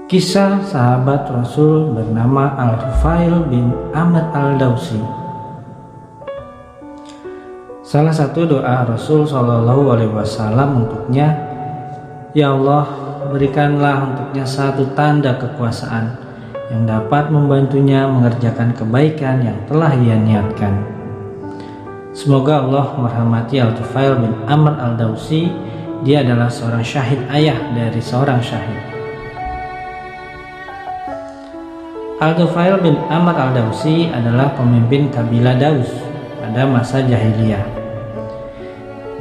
Kisah sahabat Rasul bernama Al-Tufail bin Amr Al-Dawsi. Salah satu doa Rasul Shallallahu Alaihi Wasallam untuknya, "Ya Allah, berikanlah untuknya satu tanda kekuasaan yang dapat membantunya mengerjakan kebaikan yang telah ia niatkan." Semoga Allah merahmati Al-Tufail bin Amr Al-Dawsi. Dia adalah seorang syahid, ayah dari seorang syahid. Al-Tufail bin Amr Al-Dawsi adalah pemimpin kabilah Daus pada masa jahiliyah.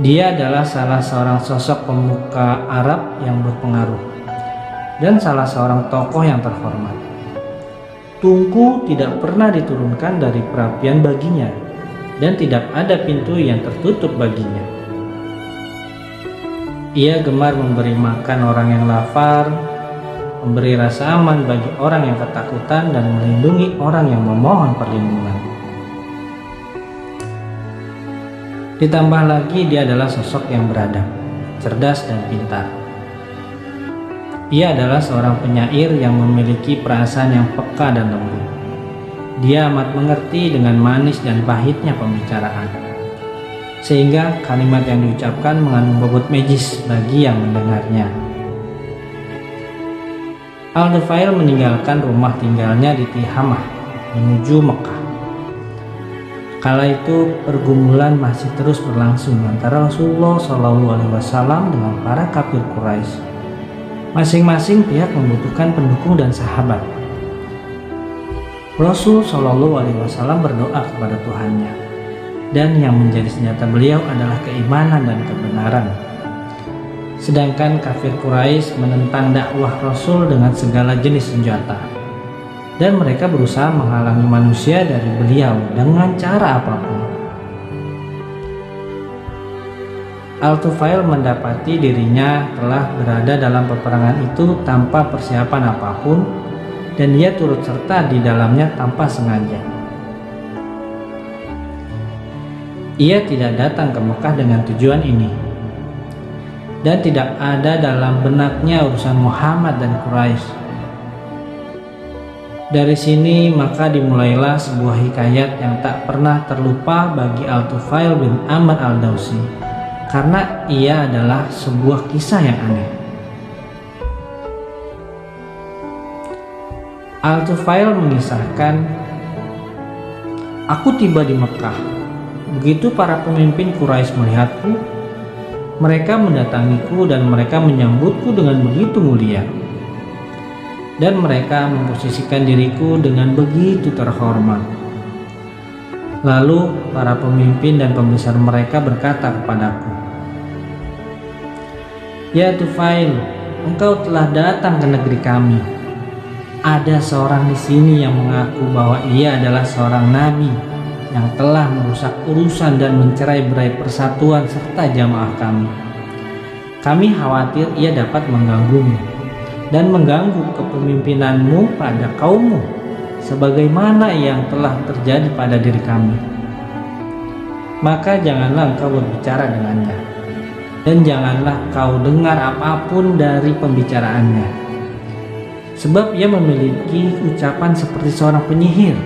Dia adalah salah seorang sosok pemuka Arab yang berpengaruh dan salah seorang tokoh yang terhormat. Tungku tidak pernah diturunkan dari perapian baginya dan tidak ada pintu yang tertutup baginya. Ia gemar memberi makan orang yang lapar, memberi rasa aman bagi orang yang ketakutan, dan melindungi orang yang memohon perlindungan. Ditambah lagi dia adalah sosok yang beradab, cerdas dan pintar. Ia adalah seorang penyair yang memiliki perasaan yang peka dan lembut. Dia amat mengerti dengan manis dan pahitnya pembicaraan, sehingga kalimat yang diucapkan mengandung bobot magis bagi yang mendengarnya. Al-Tufail meninggalkan rumah tinggalnya di Tihamah menuju Mekah. Kala itu pergumulan masih terus berlangsung antara Rasulullah SAW dengan para kafir Quraisy. Masing-masing pihak membutuhkan pendukung dan sahabat. Rasul SAW berdoa kepada Tuhannya, dan yang menjadi senjata beliau adalah keimanan dan kebenaran. Sedangkan kafir Quraisy menentang dakwah Rasul dengan segala jenis senjata, dan mereka berusaha menghalangi manusia dari beliau dengan cara apapun. Al-Tufail mendapati dirinya telah berada dalam peperangan itu tanpa persiapan apapun, dan ia turut serta di dalamnya tanpa sengaja. Ia tidak datang ke Mekah dengan tujuan ini, dan tidak ada dalam benaknya urusan Muhammad dan Quraisy. Dari sini maka dimulailah sebuah hikayat yang tak pernah terlupa bagi Al-Tufail bin Amr Al-Dawsi, karena ia adalah sebuah kisah yang aneh. Al-Tufail mengisahkan, "Aku tiba di Mekah. Begitu para pemimpin Quraisy melihatku, mereka mendatangiku dan mereka menyambutku dengan begitu mulia. Dan mereka memposisikan diriku dengan begitu terhormat. Lalu para pemimpin dan pembesar mereka berkata kepadaku, 'Ya Tufail, engkau telah datang ke negeri kami. Ada seorang di sini yang mengaku bahwa ia adalah seorang nabi yang telah merusak urusan dan mencerai-berai persatuan serta jamaah kami. Kami khawatir ia dapat mengganggumu dan mengganggu kepemimpinanmu pada kaummu, sebagaimana yang telah terjadi pada diri kami. Maka janganlah engkau berbicara dengannya, dan janganlah kau dengar apapun dari pembicaraannya. Sebab ia memiliki ucapan seperti seorang penyihir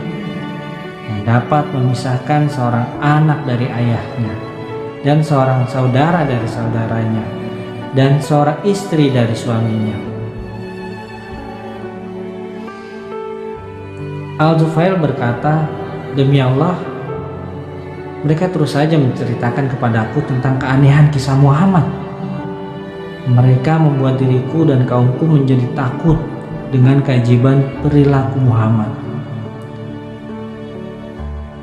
yang dapat memisahkan seorang anak dari ayahnya, dan seorang saudara dari saudaranya, dan seorang istri dari suaminya.' Al-Tufail berkata, 'Demi Allah, mereka terus saja menceritakan kepadaku tentang keanehan kisah Muhammad. Mereka membuat diriku dan kaumku menjadi takut dengan keajaiban perilaku Muhammad.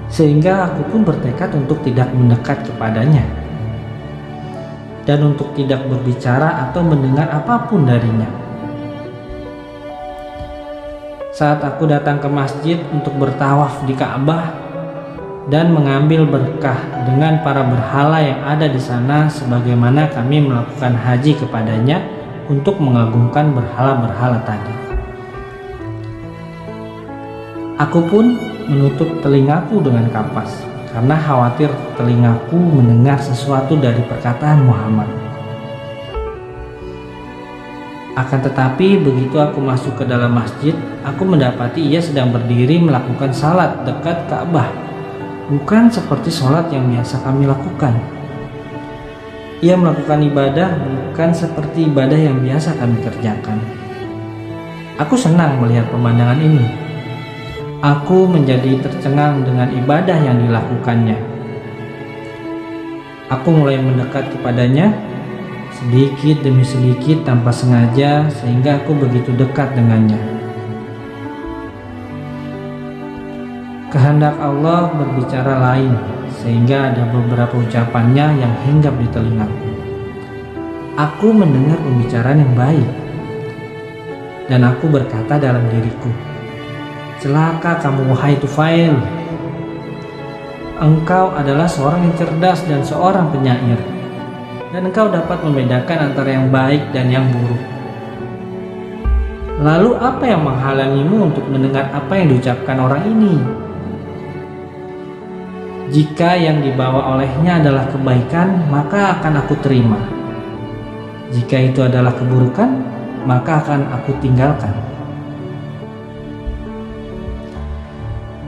Sehingga aku pun bertekad untuk tidak mendekat kepadanya dan untuk tidak berbicara atau mendengar apapun darinya. Saat aku datang ke masjid untuk bertawaf di Ka'bah dan mengambil berkah dengan para berhala yang ada di sana, sebagaimana kami melakukan haji kepadanya untuk mengagungkan berhala-berhala tadi. Aku pun menutup telingaku dengan kapas karena khawatir telingaku mendengar sesuatu dari perkataan Muhammad. Akan tetapi begitu aku masuk ke dalam masjid, aku mendapati ia sedang berdiri melakukan salat dekat Ka'bah. Bukan seperti salat yang biasa kami lakukan. Ia melakukan ibadah bukan seperti ibadah yang biasa kami kerjakan. Aku senang melihat pemandangan ini. Aku menjadi tercengang dengan ibadah yang dilakukannya. Aku mulai mendekat kepadanya sedikit demi sedikit tanpa sengaja, sehingga aku begitu dekat dengannya. Kehendak Allah berbicara lain, sehingga ada beberapa ucapannya yang hinggap di telingaku. Aku mendengar pembicaraan yang baik, dan aku berkata dalam diriku, "Celaka kamu wahai Tufail. Engkau adalah seorang yang cerdas dan seorang penyair, dan engkau dapat membedakan antara yang baik dan yang buruk. Lalu apa yang menghalangimu untuk mendengar apa yang diucapkan orang ini? Jika yang dibawa olehnya adalah kebaikan, maka akan aku terima. Jika itu adalah keburukan, maka akan aku tinggalkan."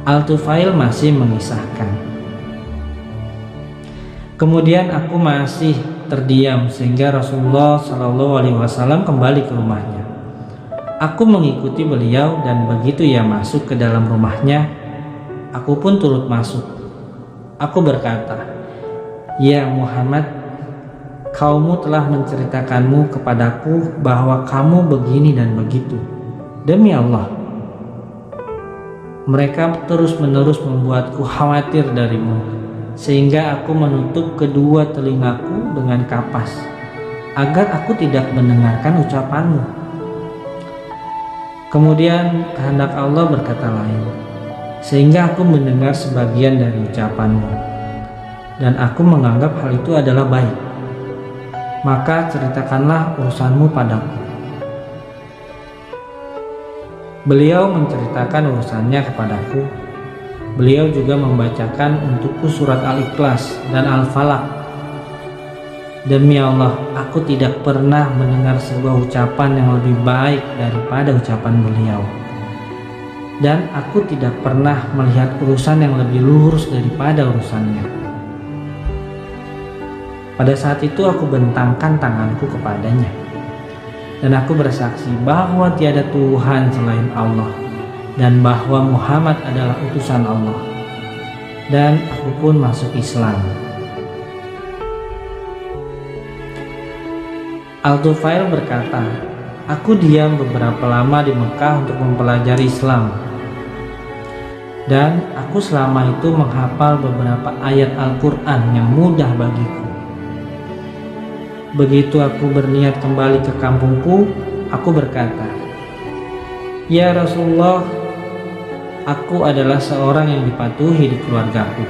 Al-Tufail masih mengisahkan. Kemudian aku masih terdiam sehingga Rasulullah SAW kembali ke rumahnya. Aku mengikuti beliau, dan begitu ia masuk ke dalam rumahnya, aku pun turut masuk. Aku berkata, "Ya Muhammad, kaummu telah menceritakanmu kepadaku bahwa kamu begini dan begitu. Demi Allah, mereka terus-menerus membuatku khawatir darimu, sehingga aku menutup kedua telingaku dengan kapas agar aku tidak mendengarkan ucapanmu." Kemudian kehendak Allah berkata lain, sehingga aku mendengar sebagian dari ucapanmu, dan aku menganggap hal itu adalah baik. Maka ceritakanlah urusanmu padaku. Beliau menceritakan urusannya kepadaku. Beliau juga membacakan untukku surat Al-Ikhlas dan Al-Falaq. Demi Allah, aku tidak pernah mendengar sebuah ucapan yang lebih baik daripada ucapan beliau. Dan aku tidak pernah melihat urusan yang lebih lurus daripada urusannya. Pada saat itu aku bentangkan tanganku kepadanya, dan aku bersaksi bahwa tiada Tuhan selain Allah, dan bahwa Muhammad adalah utusan Allah. Dan aku pun masuk Islam. Al-Tufail berkata, "Aku diam beberapa lama di Mekah untuk mempelajari Islam. Dan aku selama itu menghafal beberapa ayat Al-Quran yang mudah bagiku. Begitu aku berniat kembali ke kampungku, aku berkata, 'Ya Rasulullah, aku adalah seorang yang dipatuhi di keluargaku.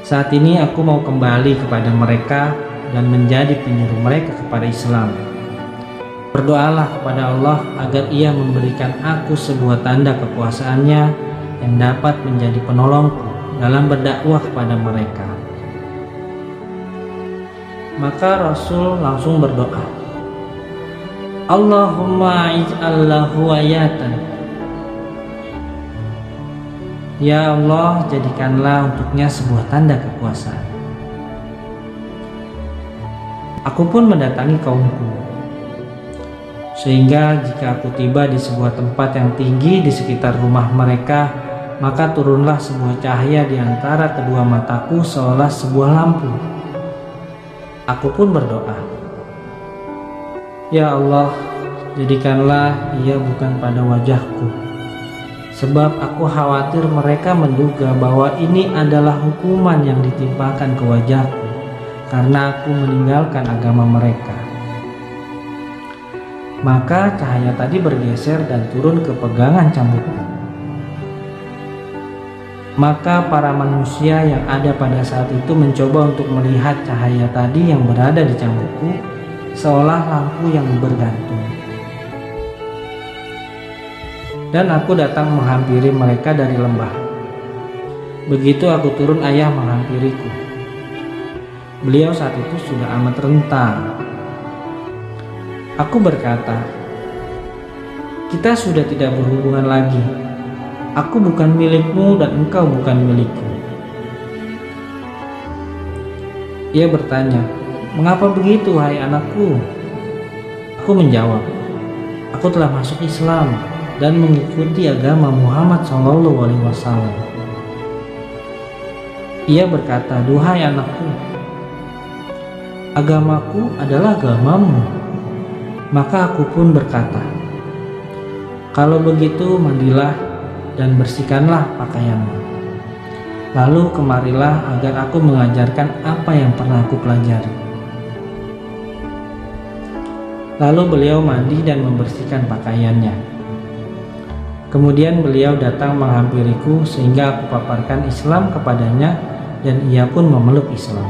Saat ini aku mau kembali kepada mereka dan menjadi penyuruh mereka kepada Islam. Berdoalah kepada Allah agar Ia memberikan aku sebuah tanda kekuasaannya yang dapat menjadi penolongku dalam berdakwah kepada mereka.' Maka Rasul langsung berdoa, 'Allahumma ij'al lahu ayatan. Ya Allah, jadikanlah untuknya sebuah tanda kekuasaan.' Aku pun mendatangi kaumku, sehingga jika aku tiba di sebuah tempat yang tinggi di sekitar rumah mereka, maka turunlah sebuah cahaya di antara kedua mataku seolah sebuah lampu. Aku pun berdoa, 'Ya Allah, jadikanlah ia bukan pada wajahku, sebab aku khawatir mereka menduga bahwa ini adalah hukuman yang ditimpakan ke wajahku karena aku meninggalkan agama mereka.' Maka cahaya tadi bergeser dan turun ke pegangan cambukku. Maka para manusia yang ada pada saat itu mencoba untuk melihat cahaya tadi yang berada di cambukku, seolah lampu yang bergantung. Dan aku datang menghampiri mereka dari lembah. Begitu aku turun, ayah menghampiriku. Beliau saat itu sudah amat rentah. Aku berkata, "Kita sudah tidak berhubungan lagi. Aku bukan milikmu dan engkau bukan milikku." Ia bertanya, "Mengapa begitu, hai anakku?" Aku menjawab, "Aku telah masuk Islam dan mengikuti agama Muhammad SAW." Ia berkata, "Duhai anakku, agamaku adalah agamamu." Maka aku pun berkata, "Kalau begitu mandilah dan bersihkanlah pakaianmu. Lalu kemarilah agar aku mengajarkan apa yang pernah aku pelajari." Lalu beliau mandi dan membersihkan pakaiannya. Kemudian beliau datang menghampiriku sehingga aku paparkan Islam kepadanya dan ia pun memeluk Islam.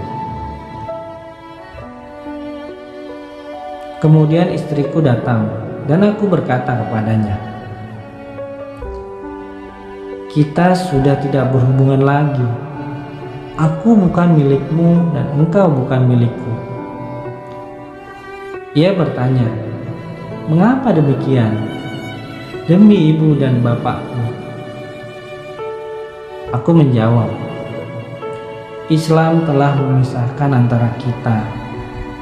Kemudian istriku datang dan aku berkata kepadanya, "Kita sudah tidak berhubungan lagi. Aku bukan milikmu dan engkau bukan milikku." Ia bertanya, "Mengapa demikian?" "Demi ibu dan bapakku." Aku menjawab, "Islam telah memisahkan antara kita.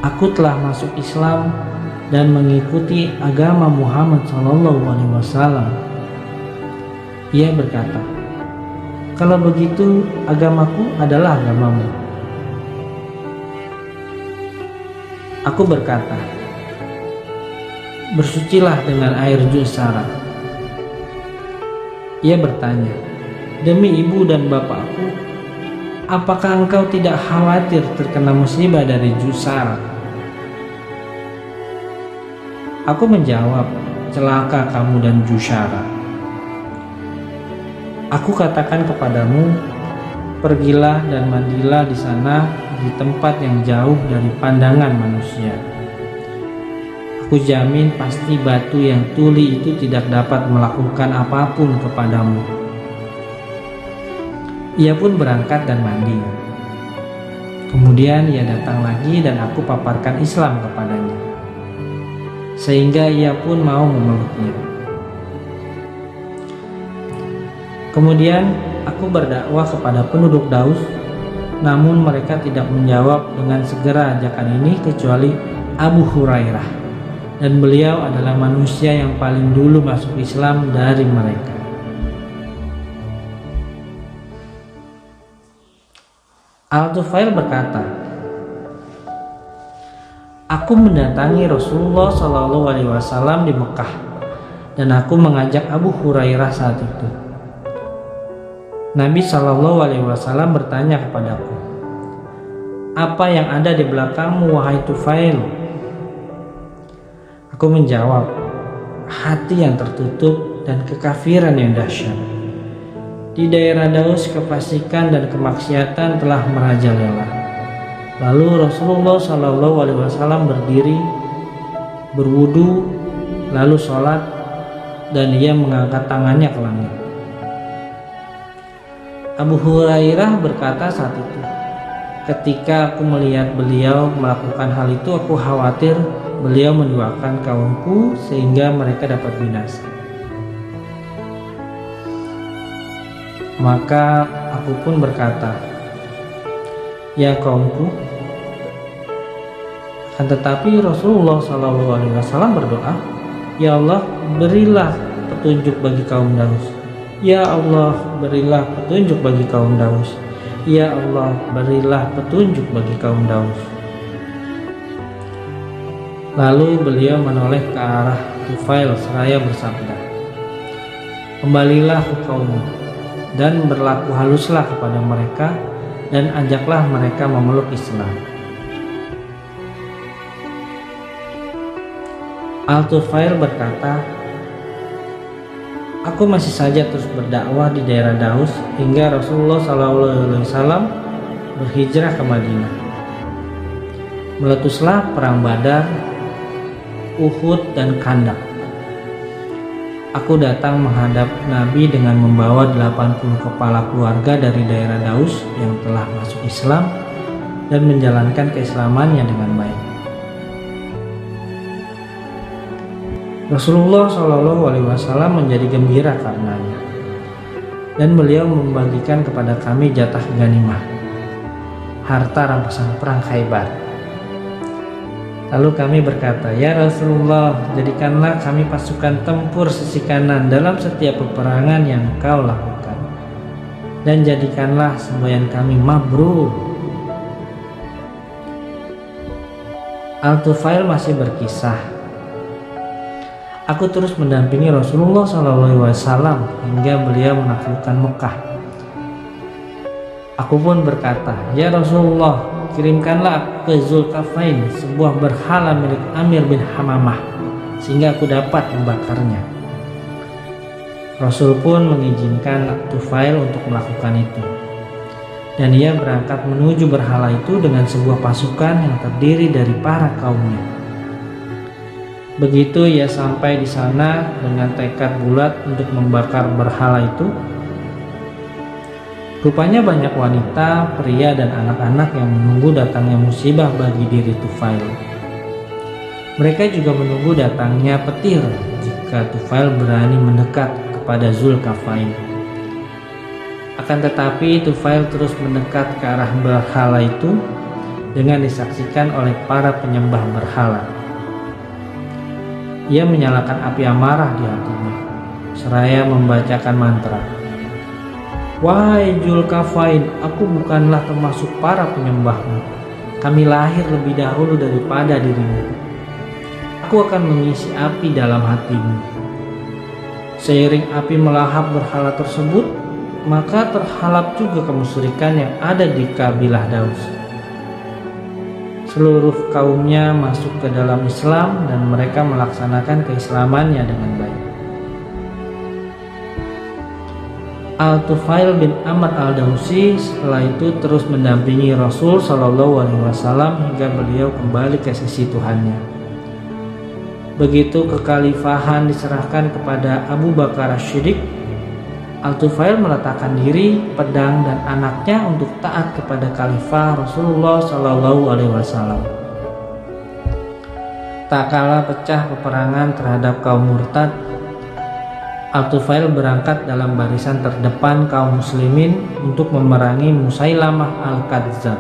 Aku telah masuk Islam dan mengikuti agama Muhammad SAW." Ia berkata, "Kalau begitu agamaku adalah agamamu." Aku berkata, "Bersucilah dengan air Jusara." Ia bertanya, "Demi ibu dan bapakku, apakah engkau tidak khawatir terkena musibah dari Jusara?" Aku menjawab, "Celaka kamu dan Jusara." Aku katakan kepadamu, pergilah dan mandilah di sana di tempat yang jauh dari pandangan manusia. Aku jamin pasti batu yang tuli itu tidak dapat melakukan apapun kepadamu." Ia pun berangkat dan mandi. Kemudian ia datang lagi dan aku paparkan Islam kepadanya, sehingga ia pun mau memeluknya. Kemudian aku berdakwah kepada penduduk Daus, namun mereka tidak menjawab dengan segera ajakan ini kecuali Abu Hurairah, dan beliau adalah manusia yang paling dulu masuk Islam dari mereka. Al-Tufail berkata, "Aku mendatangi Rasulullah SAW di Mekah dan aku mengajak Abu Hurairah saat itu. Nabi SAW bertanya kepadaku, 'Apa yang ada di belakangmu, wahai Tufail?' Aku menjawab, 'Hati yang tertutup dan kekafiran yang dahsyat. Di daerah Daus kefasikan dan kemaksiatan telah merajalela.' Lalu Rasulullah SAW berdiri, berwudu, lalu sholat, dan ia mengangkat tangannya ke langit. Abu Hurairah berkata saat itu, ketika aku melihat beliau melakukan hal itu, aku khawatir beliau mendoakan kaumku sehingga mereka dapat binasa. Maka aku pun berkata, ya kaumku. Akan tetapi Rasulullah SAW berdoa, ya Allah, berilah petunjuk bagi kaum Daus. Ya Allah, berilah petunjuk bagi kaum Daus. Ya Allah, berilah petunjuk bagi kaum Daus. Lalu beliau menoleh ke arah Tufail seraya bersabda, kembalilah ke kaummu dan berlaku haluslah kepada mereka dan ajaklah mereka memeluk Islam. Al-Tufail berkata, aku masih saja terus berdakwah di daerah Daus hingga Rasulullah SAW berhijrah ke Madinah. Meletuslah perang Badar, Uhud, dan Khandaq. Aku datang menghadap Nabi dengan membawa 80 kepala keluarga dari daerah Daus yang telah masuk Islam dan menjalankan keislamannya dengan baik. Rasulullah Shallallahu Alaihi Wasallam menjadi gembira karenanya, dan beliau membagikan kepada kami jatah ghanimah, harta rampasan perang Khaybar. Lalu kami berkata, "Ya Rasulullah, jadikanlah kami pasukan tempur sisi kanan dalam setiap peperangan yang Engkau lakukan, dan jadikanlah semboyan kami mabrur." Al-Tufail masih berkisah, "Aku terus mendampingi Rasulullah SAW hingga beliau menaklukkan Mekah. Aku pun berkata, 'Ya Rasulullah, kirimkanlah aku ke Zulkarnain, sebuah berhala milik Amir bin Hamamah, sehingga aku dapat membakarnya.' Rasul pun mengizinkan Tufail untuk melakukan itu, dan ia berangkat menuju berhala itu dengan sebuah pasukan yang terdiri dari para kaumnya. Begitu ia sampai di sana dengan tekad bulat untuk membakar berhala itu, rupanya banyak wanita, pria, dan anak-anak yang menunggu datangnya musibah bagi diri Tufail. Mereka juga menunggu datangnya petir jika Tufail berani mendekat kepada Zulkarnain. Akan tetapi Tufail terus mendekat ke arah berhala itu dengan disaksikan oleh para penyembah berhala. Ia menyalakan api amarah di hatinya, seraya membacakan mantra, "Wahai Zulkarnain, aku bukanlah termasuk para penyembahmu. Kami lahir lebih dahulu daripada dirimu. Aku akan mengisi api dalam hatimu." Seiring api melahap berhala tersebut, maka terhalap juga kemusyrikan yang ada di kabilah Daus. Seluruh kaumnya masuk ke dalam Islam dan mereka melaksanakan keislamannya dengan baik. Al-Tufail bin Amr al-Dawsi setelah itu terus mendampingi Rasul Shallallahu Alaihi Wasallam hingga beliau kembali ke sisi Tuhannya. Begitu kekhalifahan diserahkan kepada Abu Bakar As-Siddiq, Al-Tufail meletakkan diri, pedang, dan anaknya untuk taat kepada Khalifah Rasulullah Shallallahu Alaihi Wasallam. Tak kala pecah peperangan terhadap kaum murtad, Al-Tufail berangkat dalam barisan terdepan kaum muslimin untuk memerangi Musailamah al-Kadzdzab,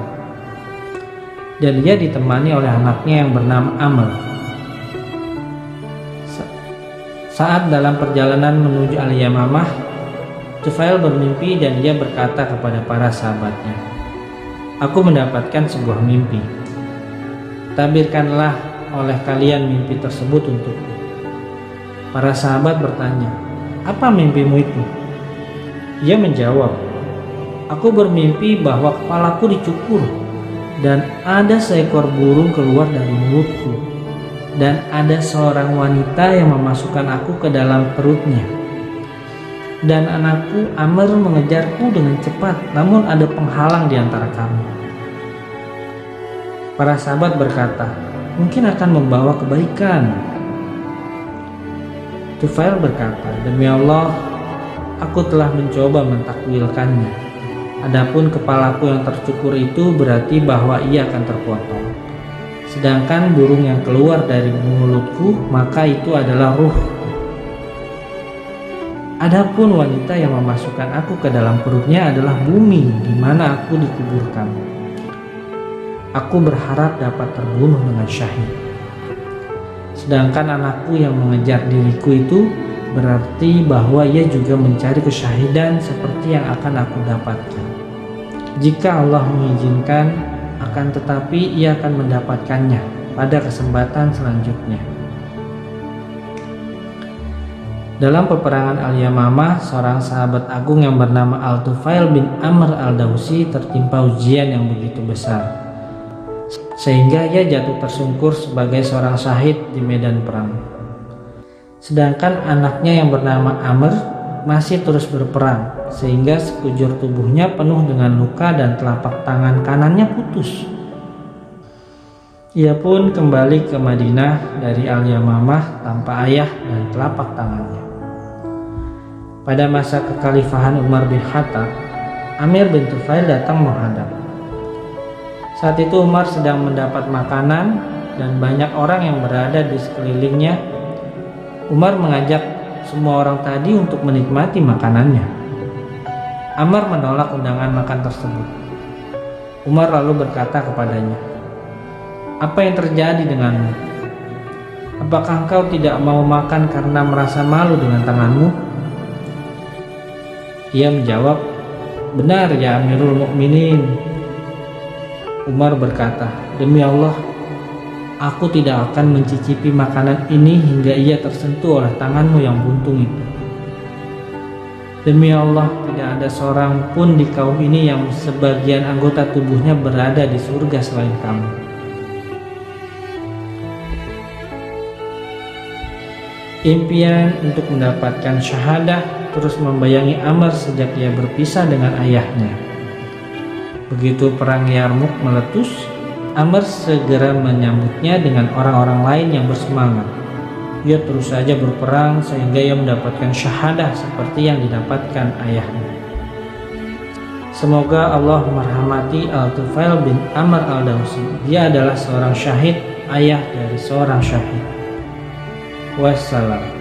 dan ia ditemani oleh anaknya yang bernama Amr. Saat dalam perjalanan menuju Al-Yamamah, Tufail bermimpi dan ia berkata kepada para sahabatnya, "Aku mendapatkan sebuah mimpi. Tabirkanlah oleh kalian mimpi tersebut untukku." Para sahabat bertanya, "Apa mimpimu itu?" Ia menjawab, "Aku bermimpi bahwa kepalaku dicukur dan ada seekor burung keluar dari mulutku, dan ada seorang wanita yang memasukkan aku ke dalam perutnya. Dan anakku Amr mengejarku dengan cepat, namun ada penghalang di antara kami." Para sahabat berkata, "Mungkin akan membawa kebaikan." Tufail berkata, "Demi Allah, aku telah mencoba mentakwilkannya. Adapun kepalaku yang tercukur itu berarti bahwa ia akan terpotong. Sedangkan burung yang keluar dari mulutku, maka itu adalah ruh. Adapun wanita yang memasukkan aku ke dalam perutnya adalah bumi di mana aku dikuburkan. Aku berharap dapat terbunuh dengan syahid. Sedangkan anakku yang mengejar diriku itu berarti bahwa ia juga mencari kesyahidan seperti yang akan aku dapatkan. Jika Allah mengizinkan, akan tetapi ia akan mendapatkannya pada kesempatan selanjutnya." Dalam peperangan Al-Yamamah, seorang sahabat agung yang bernama Al-Tufail bin Amr al-Dawsi tertimpa ujian yang begitu besar, sehingga ia jatuh tersungkur sebagai seorang syahid di medan perang. Sedangkan anaknya yang bernama Amr masih terus berperang, sehingga sekujur tubuhnya penuh dengan luka dan telapak tangan kanannya putus. Ia pun kembali ke Madinah dari Al-Yamamah tanpa ayah dan telapak tangannya. Pada masa kekhalifahan Umar bin Khattab, Amir bin Tufail datang menghadap. Saat itu Umar sedang mendapat makanan dan banyak orang yang berada di sekelilingnya. Umar mengajak semua orang tadi untuk menikmati makanannya. Ammar menolak undangan makan tersebut. Umar lalu berkata kepadanya, "Apa yang terjadi denganmu? Apakah engkau tidak mau makan karena merasa malu dengan tanganmu?" Ia menjawab, "Benar ya Amirul Mukminin." Umar berkata, "Demi Allah, aku tidak akan mencicipi makanan ini hingga ia tersentuh oleh tanganmu yang buntung itu. Demi Allah, tidak ada seorang pun di kaum ini yang sebagian anggota tubuhnya berada di surga selain kamu." Impian untuk mendapatkan syahadah terus membayangi Ammar sejak ia berpisah dengan ayahnya. Begitu perang Yarmuk meletus, Ammar segera menyambutnya dengan orang-orang lain yang bersemangat. Ia terus saja berperang sehingga ia mendapatkan syahadah seperti yang didapatkan ayahnya. Semoga Allah merahmati Al-Tufail bin Amr Al-Dawsi. Dia adalah seorang syahid, ayah dari seorang syahid. Wassalam.